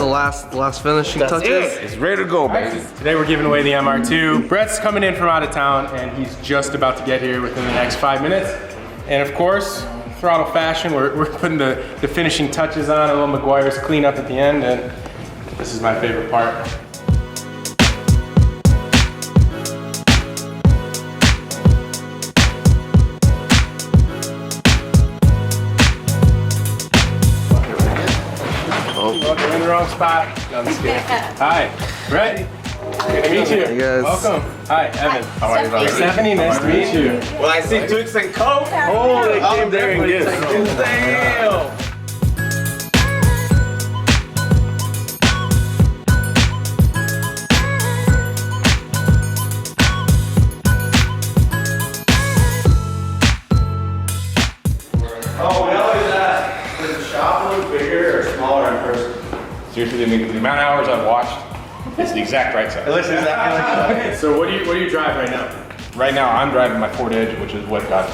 last finishing touches. It's ready to go, baby. Today we're giving away the MR2. Brett's coming in from out of town and he's just about to get here within the next 5 minutes. And of course, throttle fashion, we're putting the finishing touches on, a little McGuire's cleanup at the end, and this is my favorite part. Oh, you're in the wrong spot. No, I'm just kidding. Hi, Brett. Good to meet you. Hey guys. Welcome. Hi, Evan. How are you, brother? Stephanie, nice to meet you. Well, I see Twix and Coke. Oh, they came there and get it. Damn. Oh, we always ask, does the shop look bigger or smaller in person? Seriously, I mean, the amount of hours I've watched, it's the exact right size. It looks exactly like that. So what do you drive right now? Right now, I'm driving my Ford Edge, which is what got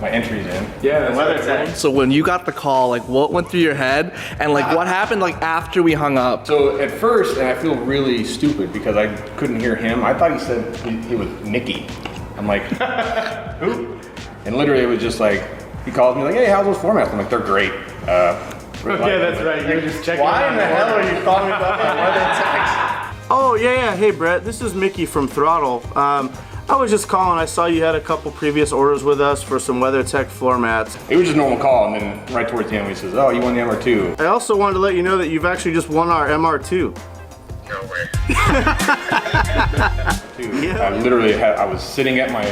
my entries in. Yeah, Weather tech. So when you got the call, like what went through your head, and like what happened like after we hung up? So at first, and I feel really stupid because I couldn't hear him. I thought he said he was Nicky. I'm like, who? And literally, it was just like he called me like, "Hey, how's those formats?" I'm like, "They're great." Okay, that's right. You were just checking. Why in the hell are you calling me about my weather tech? Oh, yeah. Hey, Brett, this is Mickey from Throtl. I was just calling. I saw you had a couple previous orders with us for some WeatherTech floor mats. It was just a normal call, and then right towards the end, he says, "Oh, you won the MR2." I also wanted to let you know that you've actually just won our MR2. No way. Dude, I literally I was sitting at my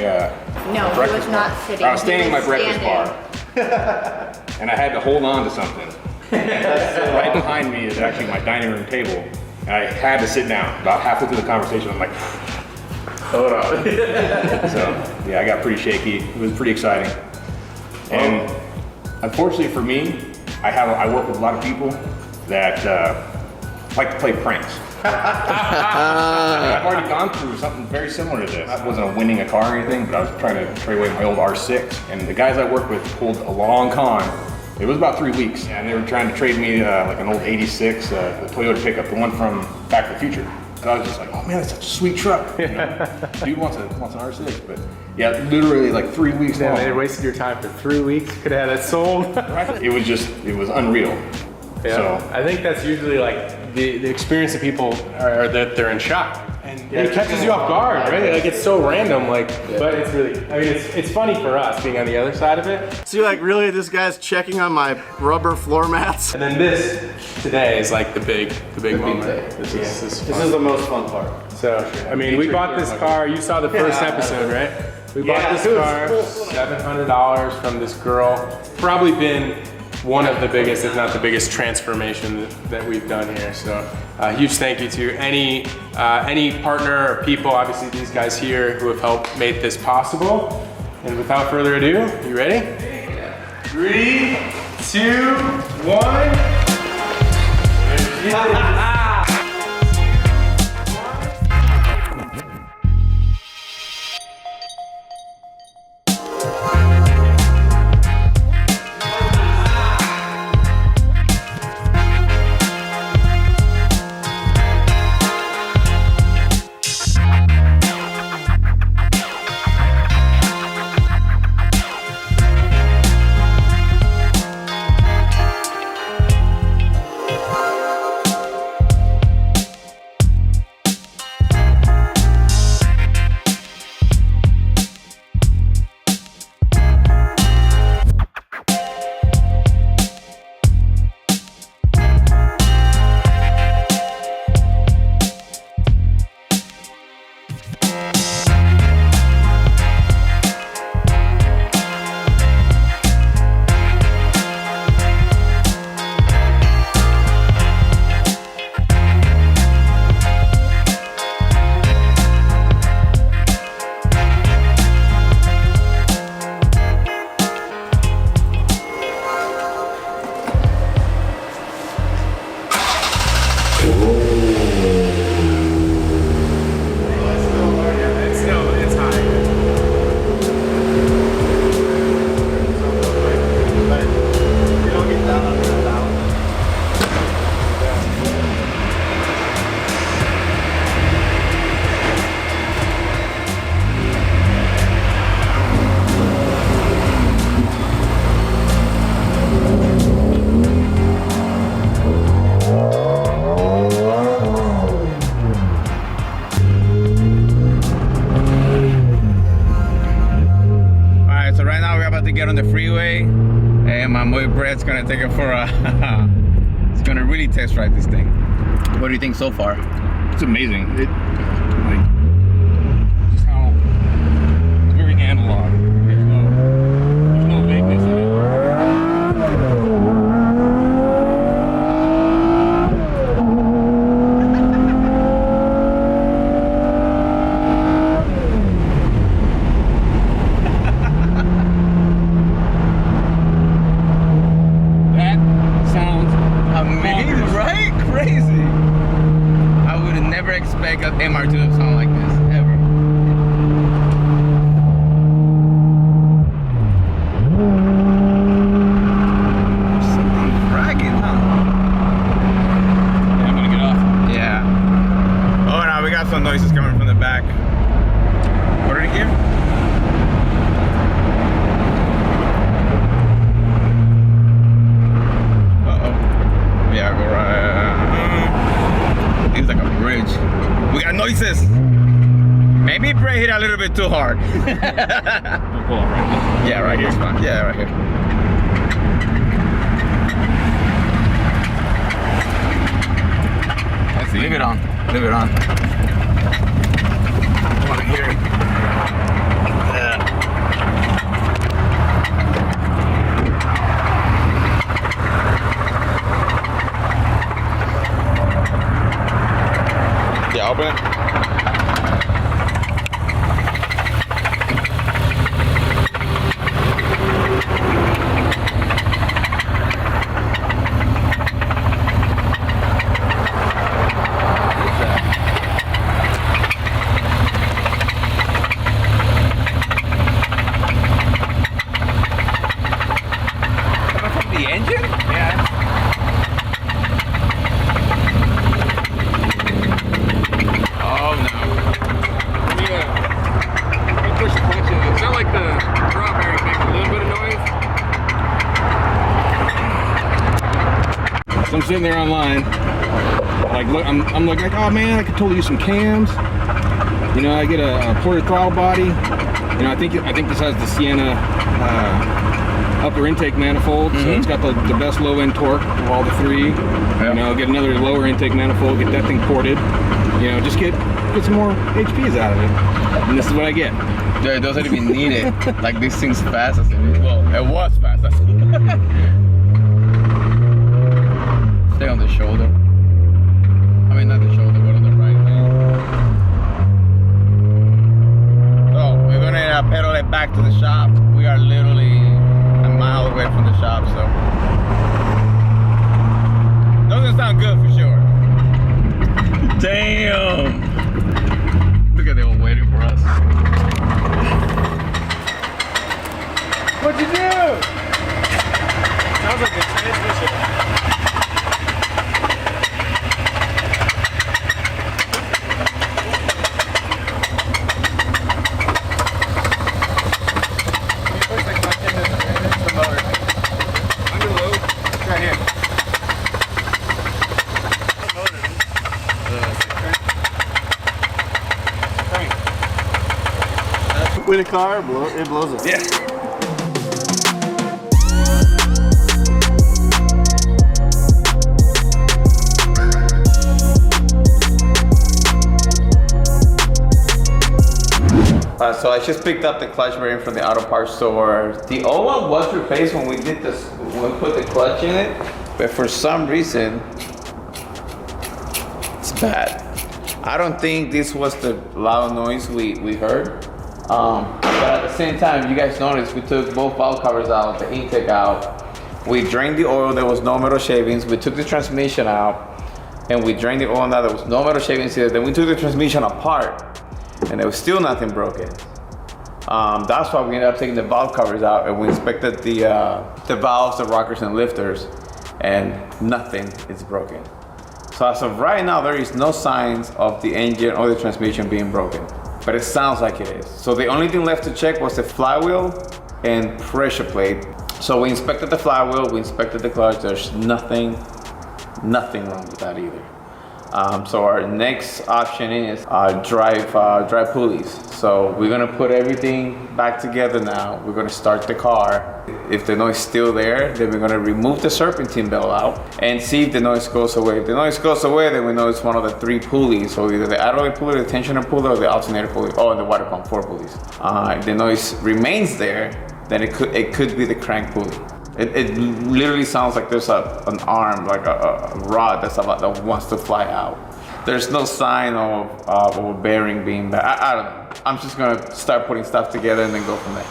No, he was not sitting. I was standing He at my breakfast standing. bar, and I had to hold on to something. Right behind me is actually my dining room table, and I had to sit down. About halfway through the conversation, I'm like, hold on. So yeah, I got pretty shaky. It was pretty exciting, and unfortunately for me, I work with a lot of people that like to play pranks. I've already gone through something very similar to this. I wasn't winning a car or anything, but I was trying to trade away my old R6, and the guys I work with pulled a long con. It was about 3 weeks, and they were trying to trade me like an old 86 the Toyota pickup, the one from Back to the Future. And I was just like, oh man, that's such a sweet truck. You know? Dude wants an R6, but yeah, literally like 3 weeks long. They wasted your time for 3 weeks. Could have had it sold. It was unreal. Yeah. So I think that's usually like the experience of people are that they're in shock. And it catches you off guard, right? Like it's so random, like, but it's really, I mean, it's funny for us being on the other side of it. See, like, really, this guy's checking on my rubber floor mats. And then this today is like the big moment. This is the most fun part. So, I mean, we bought this car, you saw the first episode, right? We bought this car, $700 from this girl. Probably been one of the biggest, if not the biggest transformation that we've done here. So huge thank you to any partner or people, obviously these guys here who have helped make this possible. And without further ado, you ready? 3, 2, 1. gonna take it for a. It's gonna really test drive this thing. What do you think so far? It's amazing. It like just how it's very analog. There's no vagueness in it. That sounds Amazing, right? Crazy. I would have never expect an MR2 to sound like this, ever. Something bragging, huh? Yeah, I'm gonna get off. Yeah. Oh, now we got some noises coming from the back. What did it give? Yeah, go right. It's like a bridge. We got noises. Maybe brake hit a little bit too hard. Don't pull off right now. Yeah, right here. Fine. Yeah, right here. Let's see. Leave it on. Leave it on. I want to hear it. Yeah, open it. Coming from the engine? Yeah. Oh no. Yeah. You push the clutch in. It's not like the drop bearings make a little bit of noise. So I'm sitting there online, like look, I'm like, oh man, I could totally use some cams. You know, I get a ported throttle body. You know, I think this has the Sienna upper intake manifold, so it's got the best low end torque of all the three. You know, get another lower intake manifold, get that thing ported. You know, just get some more HPs out of it. And this is what I get. Dude, it doesn't even need it. Like this thing's fast as it is. Well, it was fast as it is. Stay on the shoulder. I mean, not the shoulder, but on the right hand. So, we're gonna pedal it back to the shop. We are literally a mile away from the shop, so. Doesn't sound good for sure. Damn! Look at them waiting for us. What'd you do? Sounds like a transmission. With a car, it blows up. Yeah. So I just picked up the clutch bearing from the auto parts store. The old one was replaced when we did this, when we put the clutch in it, but for some reason, it's bad. I don't think this was the loud noise we heard. But at the same time, you guys noticed we took both valve covers out, the intake out. We drained the oil, there was no metal shavings. We took the transmission out and we drained the oil, now there was no metal shavings here. Then we took the transmission apart and there was still nothing broken. That's why we ended up taking the valve covers out and we inspected the valves, the rockers and lifters, and nothing is broken. So as of right now, there is no signs of the engine or the transmission being broken, but it sounds like it is. So the only thing left to check was the flywheel and pressure plate. So we inspected the flywheel, we inspected the clutch, there's nothing wrong with that either. So our next option is drive pulleys. So we're gonna put everything back together now. We're gonna start the car. If the noise is still there, then we're gonna remove the serpentine belt out and see if the noise goes away. If the noise goes away, then we know it's one of the 3 pulleys. So either the idler pulley, the tensioner pulley, or the alternator pulley. Oh, and the water pump, 4 pulleys. If the noise remains there, then it could be the crank pulley. It literally sounds like there's an arm, like a rod that wants to fly out. There's no sign of a bearing being bad. I don't know. I'm just gonna start putting stuff together and then go from there.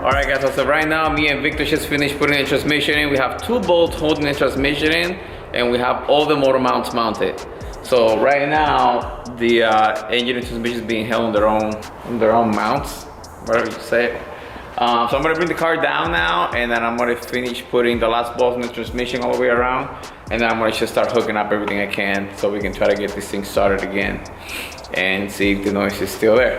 Alright guys, so right now me and Victor just finished putting the transmission in. We have 2 bolts holding the transmission in, and we have all the motor mounts mounted. So right now the engine and transmission is being held on their own mounts, whatever you say. So I'm gonna bring the car down now, and then I'm gonna finish putting the last bolts in the transmission all the way around, and then I'm gonna just start hooking up everything I can so we can try to get this thing started again and see if the noise is still there.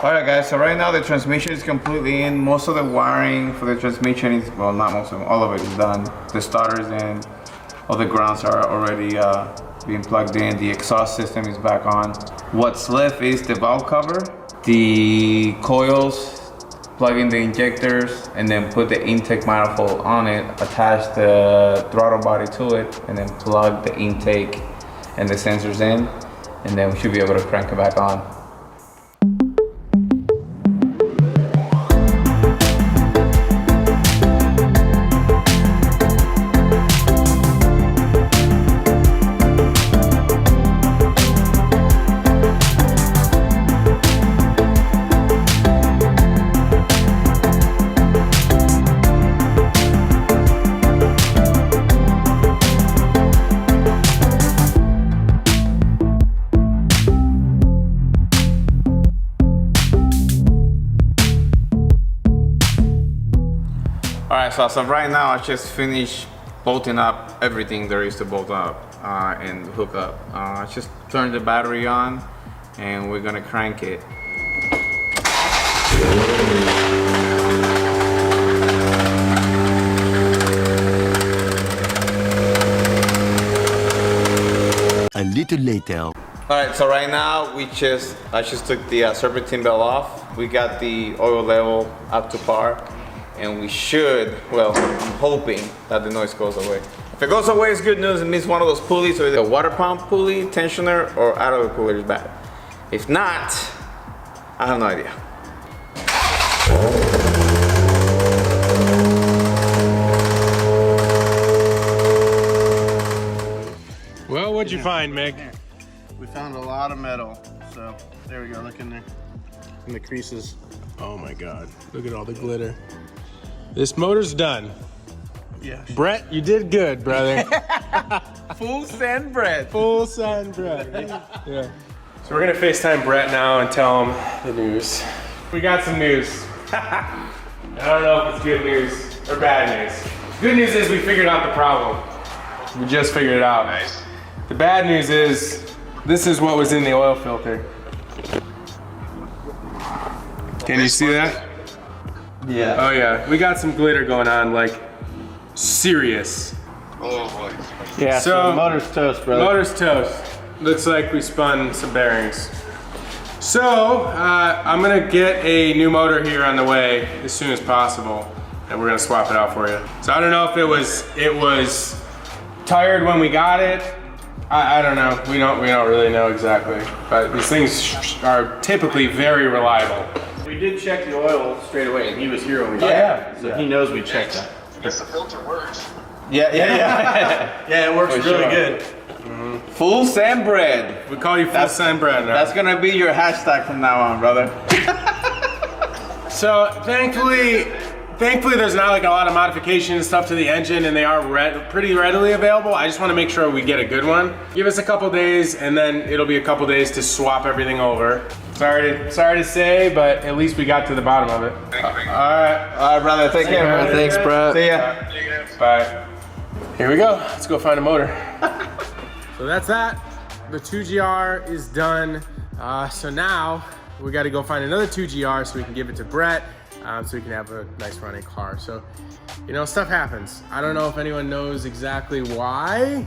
Alright guys, so right now the transmission is completely in. Most of the wiring for the transmission is, well, not most of them, all of it is done. The starter's in, all the grounds are already being plugged in. The exhaust system is back on. What's left is the valve cover, the coils, plug in the injectors, and then put the intake manifold on it, attach the throttle body to it, and then plug the intake and the sensors in, and then we should be able to crank it back on. Alright, so right now I just finished bolting up everything there is to bolt up and hook up. I just turned the battery on and we're gonna crank it. A little later. Alright, so right now I just took the serpentine belt off. We got the oil level up to par. And we should, well, I'm hoping that the noise goes away. If it goes away, it's good news. It means one of those pulleys, or the water pump pulley, tensioner, or idler pulley is bad. If not, I have no idea. Well, what'd you find, Meg? We found a lot of metal. So there we go. Look in there, in the creases. Oh my God! Look at all the glitter. This motor's done. Yeah. Brett, you did good, brother. Full send, Brett. Full send, Brett. Yeah. So we're gonna FaceTime Brett now and tell him the news. We got some news. I don't know if it's good news or bad news. Good news is we figured out the problem. We just figured it out. Nice. The bad news is this is what was in the oil filter. Can you see that? Yeah. Oh yeah, we got some glitter going on, like serious. Oh boy. Yeah. So So- the motor's toast, brother. Motor's toast. Looks like we spun some bearings. So, I'm gonna get a new motor here on the way as soon as possible, and we're gonna swap it out for you. So I don't know if it was tired when we got it. I don't know. We don't really know exactly. But these things are typically very reliable. We did check the oil straight away, and he was here when we got it. So he knows we checked that. Guess the filter works. Yeah. Yeah, it works really good. Full sand bread. We call you full send bread now. That's gonna be your hashtag from now on, brother. So thankfully there's not like a lot of modification and stuff to the engine, and they are pretty readily available. I just want to make sure we get a good one. Give us a couple days, and then it'll be a couple days to swap everything over. Sorry to say, but at least we got to the bottom of it. All right, brother. Take care, man. Thanks, Brett. See ya. Bye. Here we go. Let's go find a motor. So that's that. The 2GR is done. So now we got to go find another 2GR so we can give it to Brett, so we can have a nice running car. So, you know, stuff happens. I don't know if anyone knows exactly why.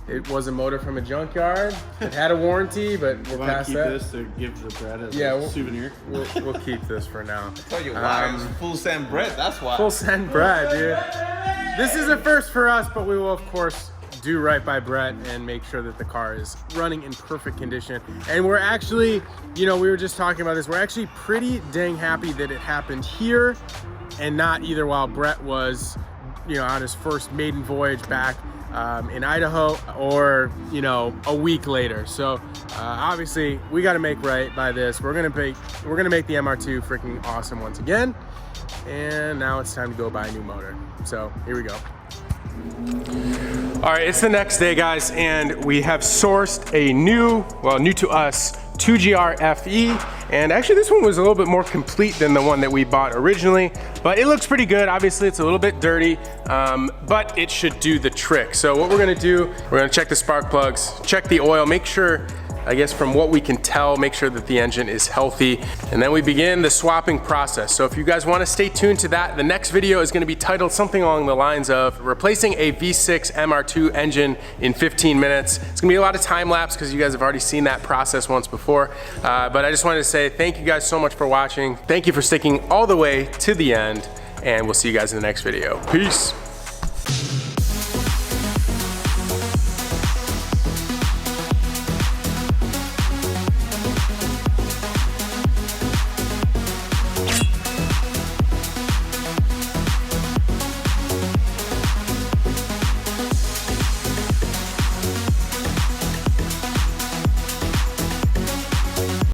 It was a motor from a junkyard. It had a warranty, but we're past that. Keep this to give the Brett as a souvenir. We'll keep this for now. Tell you why. It's full sand bread. That's why. Full send Brett, dude. This is a first for us, but we will of course do right by Brett and make sure that the car is running in perfect condition. And we're actually, you know, we were just talking about this. We're actually pretty dang happy that it happened here and not either while Brett was, you know, on his first maiden voyage back in Idaho, or, you know, a week later. So obviously we got to make right by this. We're gonna make the MR2 freaking awesome once again. And now it's time to go buy a new motor. So here we go. All right, it's the next day, guys, and we have sourced a new to us 2GR FE, and actually this one was a little bit more complete than the one that we bought originally, but it looks pretty good. Obviously it's a little bit dirty, but it should do the trick. So what we're gonna do, we're gonna check the spark plugs, check the oil, make sure, I guess from what we can tell, make sure that the engine is healthy, and then we begin the swapping process. So if you guys want to stay tuned to that, the next video is going to be titled something along the lines of replacing a V6 MR2 engine in 15 minutes. It's going to be a lot of time lapse because you guys have already seen that process once before, but I just wanted to say thank you guys so much for watching. Thank you for sticking all the way to the end, and we'll see you guys in the next video. Peace.